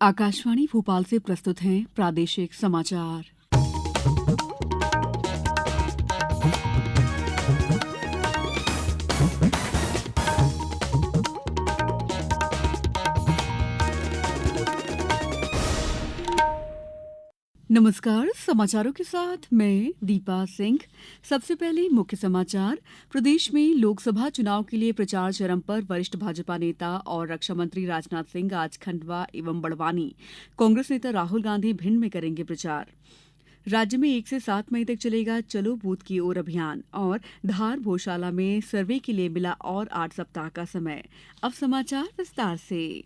आकाशवाणी भोपाल से प्रस्तुत हैं प्रादेशिक समाचार। नमस्कार, समाचारों के साथ मैं दीपा सिंह। सबसे पहले मुख्य समाचार। प्रदेश में लोकसभा चुनाव के लिए प्रचार चरम पर। वरिष्ठ भाजपा नेता और रक्षा मंत्री राजनाथ सिंह आज खंडवा एवं बड़वानी, कांग्रेस नेता राहुल गांधी भिंड में करेंगे प्रचार। राज्य में 1 से 7 मई तक चलेगा चलो बूथ की ओर अभियान। और धार भोशाला में सर्वे के लिए मिला और 8 सप्ताह का समय। अब समाचार विस्तार से।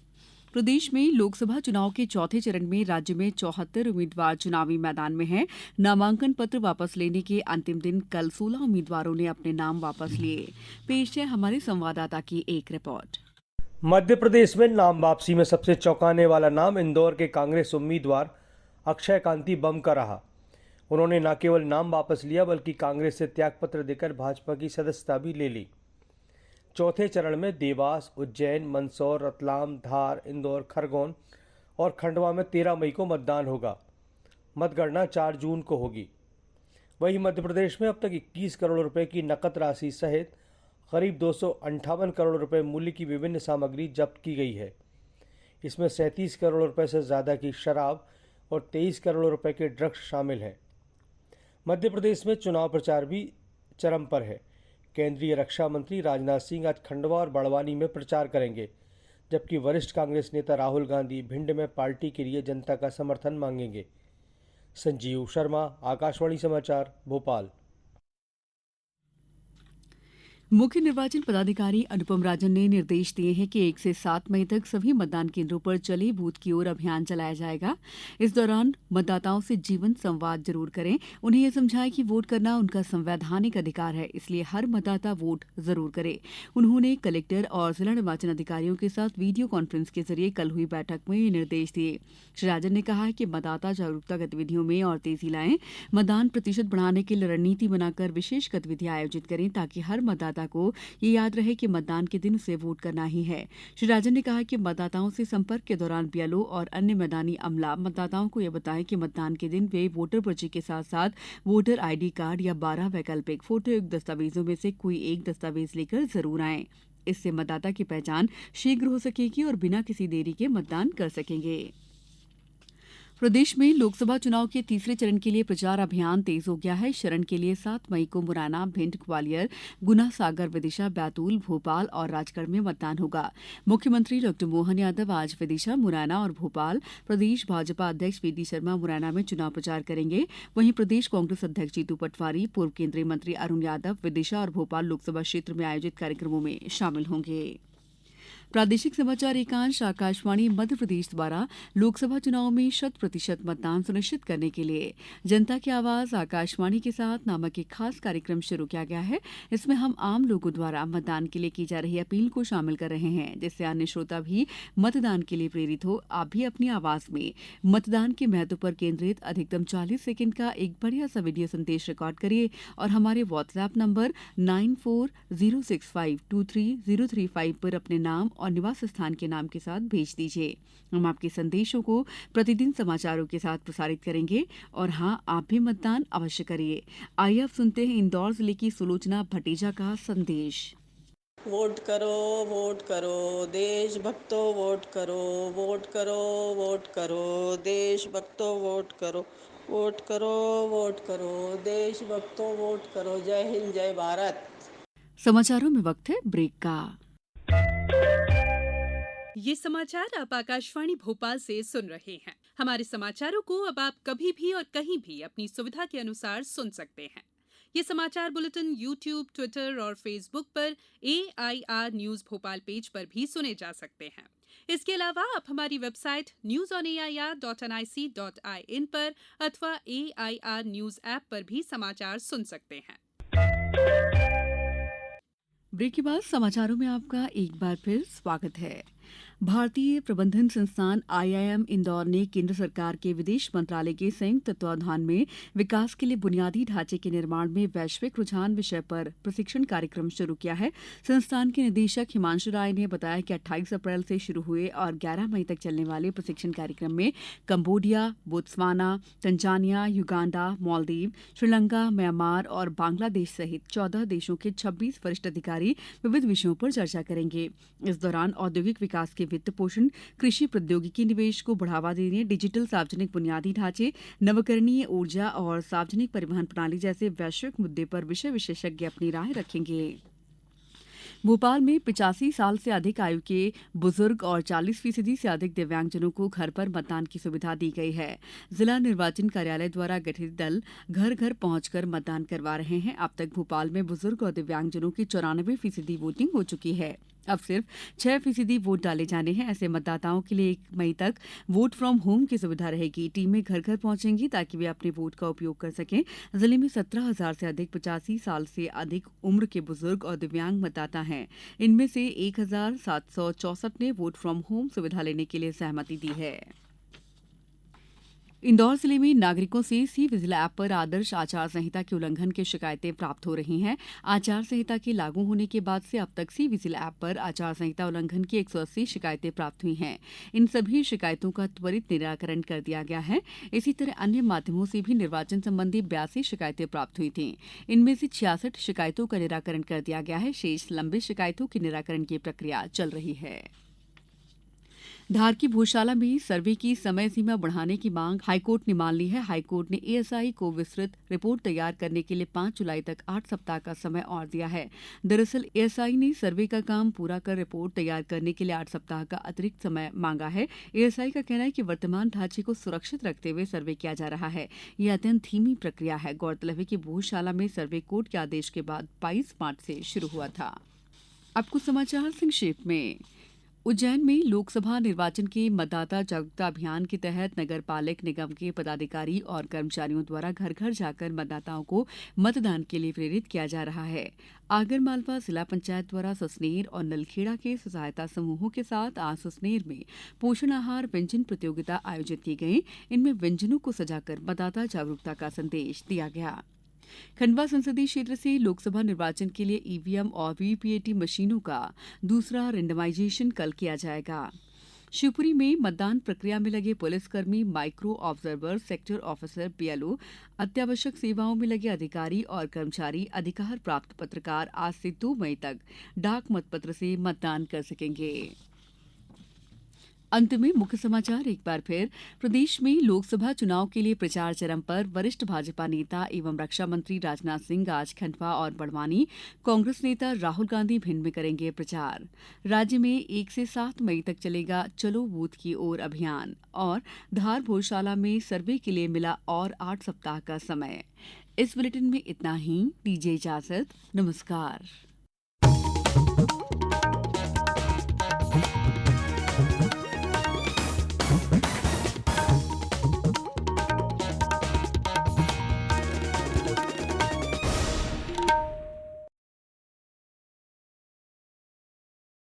प्रदेश में लोकसभा चुनाव के चौथे चरण में राज्य में 74 उम्मीदवार चुनावी मैदान में हैं। नामांकन पत्र वापस लेने के अंतिम दिन कल 16 उम्मीदवारों ने अपने नाम वापस लिए। पेश है हमारे संवाददाता की एक रिपोर्ट। मध्य प्रदेश में नाम वापसी में सबसे चौंकाने वाला नाम इंदौर के कांग्रेस उम्मीदवार अक्षय कांति बम का रहा। उन्होंने न केवल नाम वापस लिया बल्कि कांग्रेस से त्यागपत्र देकर भाजपा की सदस्यता भी ले ली। चौथे चरण में देवास, उज्जैन, मंदसौर, रतलाम, धार, इंदौर, खरगोन और खंडवा में 13 मई को मतदान होगा। मतगणना 4 जून को होगी। वहीं मध्य प्रदेश में अब तक 21 करोड़ रुपए की नकद राशि सहित करीब 258 करोड़ रुपए मूल्य की विभिन्न सामग्री जब्त की गई है। इसमें 37 करोड़ रुपए से ज़्यादा की शराब और 23 करोड़ रुपए के ड्रग्स शामिल हैं। मध्य प्रदेश में चुनाव प्रचार भी चरम पर है। केंद्रीय रक्षा मंत्री राजनाथ सिंह आज खंडवा और बड़वानी में प्रचार करेंगे, जबकि वरिष्ठ कांग्रेस नेता राहुल गांधी भिंड में पार्टी के लिए जनता का समर्थन मांगेंगे। संजीव शर्मा, आकाशवाणी समाचार, भोपाल। मुख्य निर्वाचन पदाधिकारी अनुपम राजन ने निर्देश दिए हैं कि 1 से 7 मई तक सभी मतदान केंद्रों पर चले बूथ की ओर अभियान चलाया जाएगा। इस दौरान मतदाताओं से जीवंत संवाद जरूर करें। उन्हें यह समझाएं कि वोट करना उनका संवैधानिक अधिकार है, इसलिए हर मतदाता वोट जरूर करे। उन्होंने कलेक्टर और जिला निर्वाचन अधिकारियों के साथ वीडियो कॉन्फ्रेंस के जरिए कल हुई बैठक में ये निर्देश दिए। श्री राजन ने कहा कि मतदाता जागरूकता गतिविधियों में और तेजी लाएं। मतदान प्रतिशत बढ़ाने के लिए रणनीति बनाकर विशेष गतिविधियां आयोजित करें, ताकि हर मतदाता को ये याद रहे कि मतदान के दिन उसे वोट करना ही है। श्री राजन ने कहा कि मतदाताओं से संपर्क के दौरान बीएलओ और अन्य मैदानी अमला मतदाताओं को यह बताएं कि मतदान के दिन वे वोटर पर्ची के साथ साथ वोटर आईडी कार्ड या 12 वैकल्पिक फोटोयुक्त दस्तावेजों में से कोई एक दस्तावेज लेकर जरूर आएं। इससे मतदाता की पहचान शीघ्र हो सकेगी और बिना किसी देरी के मतदान कर सकेंगे। प्रदेश में लोकसभा चुनाव के तीसरे चरण के लिए प्रचार अभियान तेज हो गया है। इस चरण के लिए 7 मई को मुरैना, भिंड, ग्वालियर, गुना, सागर, विदिशा, बैतूल, भोपाल और राजगढ़ में मतदान होगा। मुख्यमंत्री डॉ मोहन यादव आज विदिशा, मुरैना और भोपाल, प्रदेश भाजपा अध्यक्ष वीडी शर्मा मुरैना में चुनाव प्रचार करेंगे। वहीं प्रदेश कांग्रेस अध्यक्ष जीतू पटवारी, पूर्व केंद्रीय मंत्री अरुण यादव विदिशा और भोपाल लोकसभा क्षेत्र में आयोजित कार्यक्रमों में शामिल होंगे। प्रादेशिक समाचार एकांश आकाशवाणी मध्य प्रदेश द्वारा लोकसभा चुनाव में 100% मतदान सुनिश्चित करने के लिए जनता की आवाज आकाशवाणी के साथ नामक एक खास कार्यक्रम शुरू किया गया है। इसमें हम आम लोगों द्वारा मतदान के लिए की जा रही अपील को शामिल कर रहे हैं, जिससे अन्य श्रोता भी मतदान के लिए प्रेरित हो। आप भी अपनी आवाज में मतदान के महत्व पर केंद्रित अधिकतम 40 सेकंड का एक बढ़िया सा वीडियो संदेश रिकॉर्ड करिए और हमारे व्हाट्सएप नंबर 9406523035 पर अपने नाम और निवास स्थान के नाम के साथ भेज दीजिए। हम आपके संदेशों को प्रतिदिन समाचारों के साथ प्रसारित करेंगे। और हाँ, आप भी मतदान अवश्य करिए। आइए अब सुनते हैं इंदौर जिले की सुलोचना भटीजा का संदेश। वोट करो देशभक्तों, वोट करो, वोट करो, वोट करो देशभक्तों, वोट करो, वोट करो, वोट करो देशभक्तों, वोट करो। जय हिंद, जय भारत। समाचारों में वक्त है ब्रेक का। ये समाचार आप आकाशवाणी भोपाल से सुन रहे हैं। हमारे समाचारों को अब आप कभी भी और कहीं भी अपनी सुविधा के अनुसार सुन सकते हैं। ये समाचार बुलेटिन YouTube, ट्विटर और फेसबुक पर AIR न्यूज भोपाल पेज पर भी सुने जा सकते हैं। इसके अलावा आप हमारी वेबसाइट newsonair.nic.in पर अथवा AIR न्यूज ऐप पर भी समाचार सुन सकते हैं। ब्रेक के बाद समाचारों में आपका एक बार फिर स्वागत है। भारतीय प्रबंधन संस्थान आईआईएम इंदौर ने केंद्र सरकार के विदेश मंत्रालय के संयुक्त तत्वावधान में विकास के लिए बुनियादी ढांचे के निर्माण में वैश्विक रुझान विषय पर प्रशिक्षण कार्यक्रम शुरू किया है। संस्थान के निदेशक हिमांशु राय ने बताया कि 28 अप्रैल से शुरू हुए और 11 मई तक चलने वाले प्रशिक्षण कार्यक्रम में Cambodia, Botswana, Tanzania, Uganda, Maldives, Sri Lanka, Myanmar और बांग्लादेश सहित 14 देशों के 26 वरिष्ठ अधिकारी विविध विषयों पर चर्चा करेंगे। इस दौरान औद्योगिक विकास के वित्त पोषण, कृषि प्रौद्योगिकी निवेश को बढ़ावा देने, डिजिटल सार्वजनिक बुनियादी ढांचे, नवीकरणीय ऊर्जा और सार्वजनिक परिवहन प्रणाली जैसे वैश्विक मुद्दे पर विषय विशेषज्ञ अपनी राय रखेंगे। भोपाल में 85 साल से अधिक आयु के बुजुर्ग और 40% से अधिक दिव्यांगजनों को घर पर मतदान की सुविधा दी गई है। जिला निर्वाचन कार्यालय द्वारा गठित दल घर घर पहुंचकर मतदान करवा रहे हैं। अब तक भोपाल में बुजुर्ग और दिव्यांगजनों की 94% वोटिंग हो चुकी है। अब सिर्फ 6% वोट डाले जाने हैं। ऐसे मतदाताओं के लिए 1 मई तक वोट फ्रॉम होम की सुविधा रहेगी। टीमें घर घर पहुंचेंगी ताकि वे अपने वोट का उपयोग कर सकें। जिले में 17,000 से अधिक 85 साल से अधिक उम्र के बुजुर्ग और दिव्यांग मतदाता हैं। इनमें से 1,764 ने वोट फ्रॉम होम सुविधा लेने के लिए सहमति दी है। इंदौर जिले में नागरिकों से सी विजिल ऐप पर आदर्श आचार संहिता के उल्लंघन की शिकायतें प्राप्त हो रही हैं। आचार संहिता के लागू होने के बाद से अब तक सी विजिल ऐप पर आचार संहिता उल्लंघन की 180 शिकायतें प्राप्त हुई हैं। इन सभी शिकायतों का त्वरित निराकरण कर दिया गया है। इसी तरह अन्य माध्यमों से भी निर्वाचन संबंधी 82 शिकायतें प्राप्त हुई थीं। इनमें से 66 शिकायतों का निराकरण कर दिया गया है। शेष लंबित शिकायतों के निराकरण की प्रक्रिया चल रही है। धार की भोजशाला में सर्वे की समय सीमा बढ़ाने की मांग हाईकोर्ट ने मान ली है। हाईकोर्ट ने एएसआई को विस्तृत रिपोर्ट तैयार करने के लिए 5 जुलाई तक 8 सप्ताह का समय और दिया है। दरअसल एएसआई ने सर्वे का काम पूरा कर रिपोर्ट तैयार करने के लिए 8 सप्ताह का अतिरिक्त समय मांगा है। एएसआई का कहना है कि वर्तमान ढांचे को सुरक्षित रखते हुए सर्वे किया जा रहा है। यह अत्यंत धीमी प्रक्रिया है। गौरतलब है कि भोजशाला में सर्वे कोर्ट के आदेश के बाद 22 मार्च से शुरू हुआ था। अब कुछ समाचार संक्षेप में। उज्जैन में लोकसभा निर्वाचन के मतदाता जागरूकता अभियान के तहत नगर पालिक निगम के पदाधिकारी और कर्मचारियों द्वारा घर घर जाकर मतदाताओं को मतदान के लिए प्रेरित किया जा रहा है। आगरमालवा जिला पंचायत द्वारा सुसनेर और नलखेड़ा के स्वसहायता समूहों के साथ आज सुसनेर में पोषण आहार व्यंजन प्रतियोगिता आयोजित की गई। इनमें व्यंजनों को सजाकर मतदाता जागरूकता का संदेश दिया गया। खंडवा संसदीय क्षेत्र से लोकसभा निर्वाचन के लिए ईवीएम और वीवीपैट मशीनों का दूसरा रेंडमाइजेशन कल किया जाएगा। शिवपुरी में मतदान प्रक्रिया में लगे पुलिसकर्मी, micro observer, sector officer, BLO, अत्यावश्यक सेवाओं में लगे अधिकारी और कर्मचारी, अधिकार प्राप्त पत्रकार आज से 2 मई तक डाक मतपत्र से मतदान कर सकेंगे। अंत में मुख्य समाचार एक बार फिर। प्रदेश में लोकसभा चुनाव के लिए प्रचार चरम पर। वरिष्ठ भाजपा नेता एवं रक्षा मंत्री राजनाथ सिंह आज खंडवा और बड़वानी, कांग्रेस नेता राहुल गांधी भिंड में करेंगे प्रचार। राज्य में 1 से 7 मई तक चलेगा चलो बूथ की ओर अभियान। और धार भोजशाला में सर्वे के लिए मिला और 8 सप्ताह का समय। इस बुलेटिन में इतना ही। दीजिए इजाजत। नमस्कार।